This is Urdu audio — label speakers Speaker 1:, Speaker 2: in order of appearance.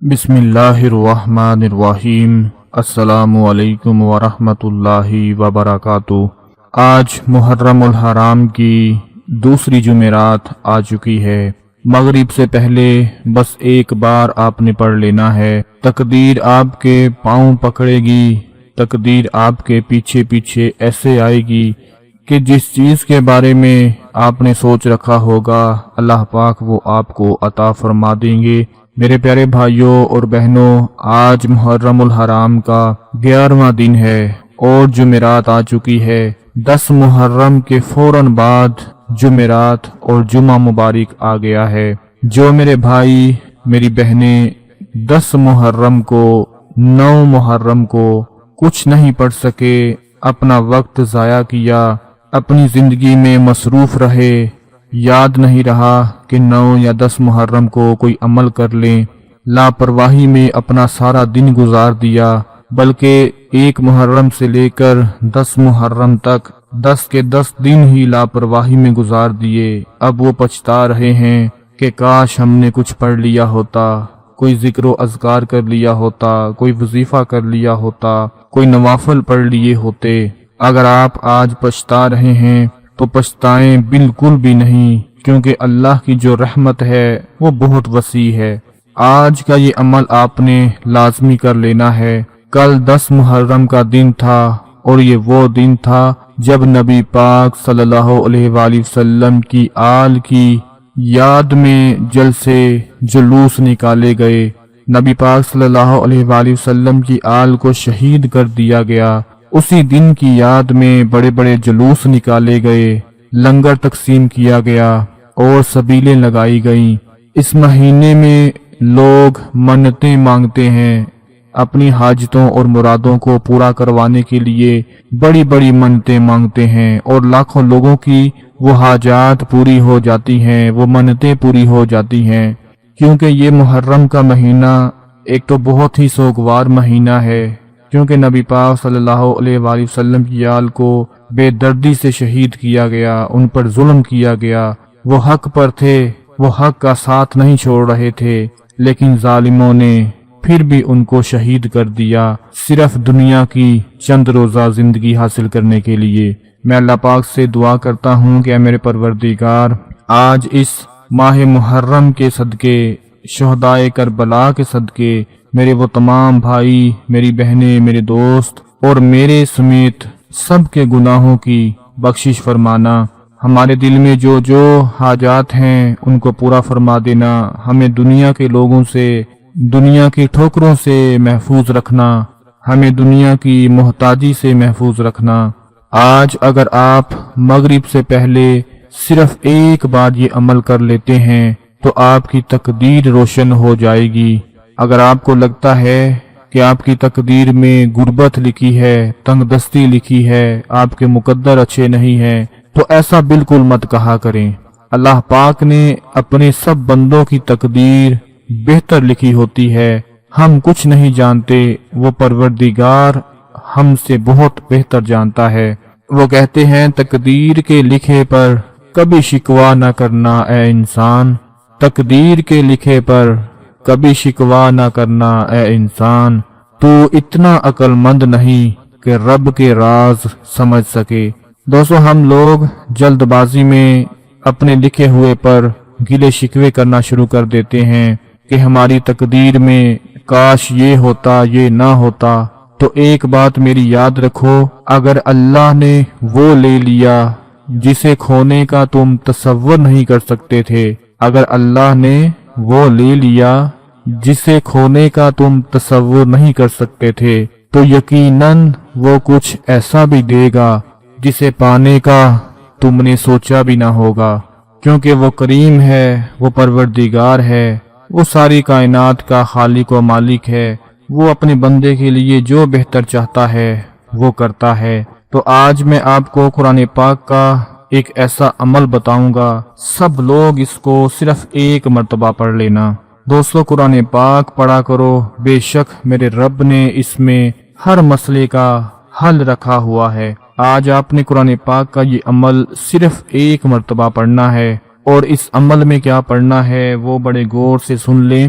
Speaker 1: بسم اللہ الرحمن الرحیم۔ السلام علیکم ورحمۃ اللہ وبرکاتہ۔ آج محرم الحرام کی دوسری جمعرات آ چکی ہے۔ مغرب سے پہلے بس ایک بار آپ نے پڑھ لینا ہے۔ تقدیر آپ کے پاؤں پکڑے گی، تقدیر آپ کے پیچھے پیچھے ایسے آئے گی کہ جس چیز کے بارے میں آپ نے سوچ رکھا ہوگا اللہ پاک وہ آپ کو عطا فرما دیں گے۔ میرے پیارے بھائیوں اور بہنوں، آج محرم الحرام کا 11واں دن ہے اور جمعرات آ چکی ہے۔ 10 محرم کے فوراً بعد جمعرات اور جمعہ مبارک آ گیا ہے۔ جو میرے بھائی میری بہنیں 10 محرم کو 9 محرم کو کچھ نہیں پڑھ سکے، اپنا وقت ضائع کیا، اپنی زندگی میں مصروف رہے، یاد نہیں رہا کہ 9 یا 10 محرم کو کوئی عمل کر لیں، لاپرواہی میں اپنا سارا دن گزار دیا، بلکہ 1 محرم سے لے کر 10 محرم تک 10 کے 10 دن ہی لاپرواہی میں گزار دیے۔ اب وہ پچھتا رہے ہیں کہ کاش ہم نے کچھ پڑھ لیا ہوتا، کوئی ذکر و اذکار کر لیا ہوتا، کوئی وظیفہ کر لیا ہوتا، کوئی نوافل پڑھ لیے ہوتے۔ اگر آپ آج پچھتا رہے ہیں تو پچھتائیں بالکل بھی نہیں، کیونکہ اللہ کی جو رحمت ہے وہ بہت وسیع ہے۔ آج کا یہ عمل آپ نے لازمی کر لینا ہے۔ کل 10 محرم کا دن تھا اور یہ وہ دن تھا جب نبی پاک صلی اللہ علیہ وآلہ وسلم کی آل کی یاد میں جلسے جلوس نکالے گئے۔ نبی پاک صلی اللہ علیہ وآلہ وسلم کی آل کو شہید کر دیا گیا۔ اسی دن کی یاد میں بڑے بڑے جلوس نکالے گئے، لنگر تقسیم کیا گیا اور سبیلیں لگائی گئیں۔ اس مہینے میں لوگ منتیں مانگتے ہیں، اپنی حاجتوں اور مرادوں کو پورا کروانے کے لیے بڑی بڑی منتیں مانگتے ہیں، اور لاکھوں لوگوں کی وہ حاجات پوری ہو جاتی ہیں، وہ منتیں پوری ہو جاتی ہیں، کیونکہ یہ محرم کا مہینہ ایک تو بہت ہی سوگوار مہینہ ہے، کیونکہ نبی پاک صلی اللہ علیہ وآلہ وسلم کی آل کو بے دردی سے شہید کیا گیا، ان پر ظلم کیا گیا۔ وہ حق پر تھے، وہ حق کا ساتھ نہیں چھوڑ رہے تھے، لیکن ظالموں نے پھر بھی ان کو شہید کر دیا، صرف دنیا کی چند روزہ زندگی حاصل کرنے کے لیے۔ میں اللہ پاک سے دعا کرتا ہوں کہ اے میرے پروردگار، آج اس ماہ محرم کے صدقے، شہدائے کربلا کے صدقے، میرے وہ تمام بھائی، میری بہنیں، میرے دوست اور میرے سمیت سب کے گناہوں کی بخشش فرمانا۔ ہمارے دل میں جو جو حاجات ہیں ان کو پورا فرما دینا، ہمیں دنیا کے لوگوں سے، دنیا کی ٹھوکروں سے محفوظ رکھنا، ہمیں دنیا کی محتاجی سے محفوظ رکھنا۔ آج اگر آپ مغرب سے پہلے صرف ایک بار یہ عمل کر لیتے ہیں تو آپ کی تقدیر روشن ہو جائے گی۔ اگر آپ کو لگتا ہے کہ آپ کی تقدیر میں غربت لکھی ہے، تنگ دستی لکھی ہے، آپ کے مقدر اچھے نہیں ہیں، تو ایسا بالکل مت کہا کریں۔ اللہ پاک نے اپنے سب بندوں کی تقدیر بہتر لکھی ہوتی ہے۔ ہم کچھ نہیں جانتے، وہ پروردگار ہم سے بہت بہتر جانتا ہے۔ وہ کہتے ہیں تقدیر کے لکھے پر کبھی شکوہ نہ کرنا اے انسان، تقدیر کے لکھے پر کبھی شکوہ نہ کرنا اے انسان، تو اتنا عقل مند نہیں کہ رب کے راز سمجھ سکے۔ دوستو، ہم لوگ جلد بازی میں اپنے لکھے ہوئے پر گلے شکوے کرنا شروع کر دیتے ہیں کہ ہماری تقدیر میں کاش یہ ہوتا، یہ نہ ہوتا۔ تو ایک بات میری یاد رکھو، اگر اللہ نے وہ لے لیا جسے کھونے کا تم تصور نہیں کر سکتے تھے، اگر اللہ نے وہ لے لیا جسے کھونے کا تم تصور نہیں کر سکتے تھے، تو یقیناً وہ کچھ ایسا بھی دے گا جسے پانے کا تم نے سوچا بھی نہ ہوگا، کیونکہ وہ کریم ہے، وہ پروردگار ہے، وہ ساری کائنات کا خالق و مالک ہے، وہ اپنے بندے کے لیے جو بہتر چاہتا ہے وہ کرتا ہے۔ تو آج میں آپ کو قرآن پاک کا ایک ایسا عمل بتاؤں گا، سب لوگ اس کو صرف ایک مرتبہ پڑھ لینا۔ دوستو، قرآن پاک پڑھا کرو، بے شک میرے رب نے اس میں ہر مسئلے کا حل رکھا ہوا ہے۔ آج آپ نے قرآن پاک کا یہ عمل صرف ایک مرتبہ پڑھنا ہے، اور اس عمل میں کیا پڑھنا ہے وہ بڑے غور سے سن لیں۔